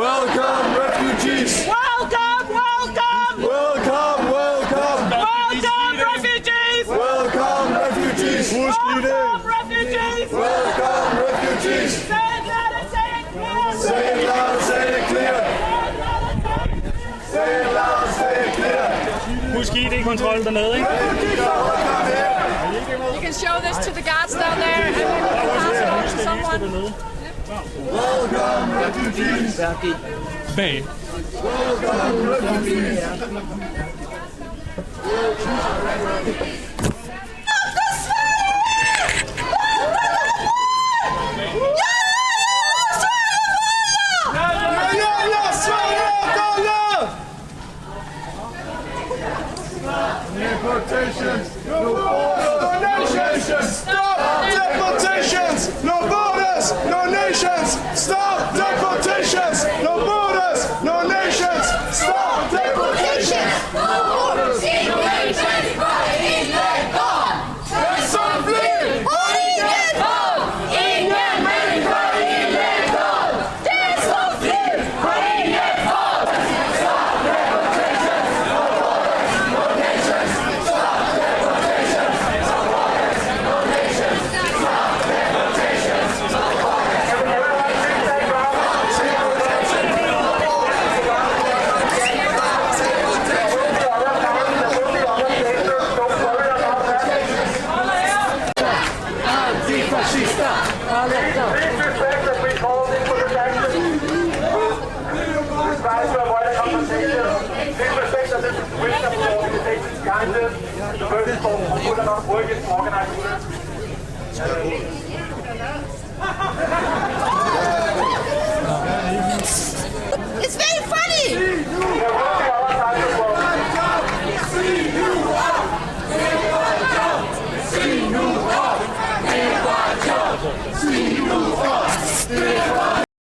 Welcome, refugees! Welcome, welcome! Welcome, welcome! Welcome, refugees! Welcome, refugees! Welcome, refugees! Welcome, refugees! Say it loud and say it clear! Say it loud, say it clear! Say it loud, say it clear! Husk ID-kontrol dernede, ikke? You can show this to the guards down there and we will pass it on to someone. Welcome, refugees! Bag. Welcome, refugees! Deportations! No borders! No nations! Stop deportations! No borders! No nations! Stop deportations! No borders! No nations! Stop deportations! No borders! No nations! Som flyr! Och inget våld! Ingen människa illegal! Det som flyr har inget våld! Stop deportations! No borders! No nations! Stop deportations! No borders! No nations! Stop deportations! No borders! Antifascista! Alerta! Please respect that we called in for protection. We try to avoid a confrontation. Please respect that this is written of the organization's kindness. The person called who are not working to organize this. It's very funny! We are working our side as well. See you off!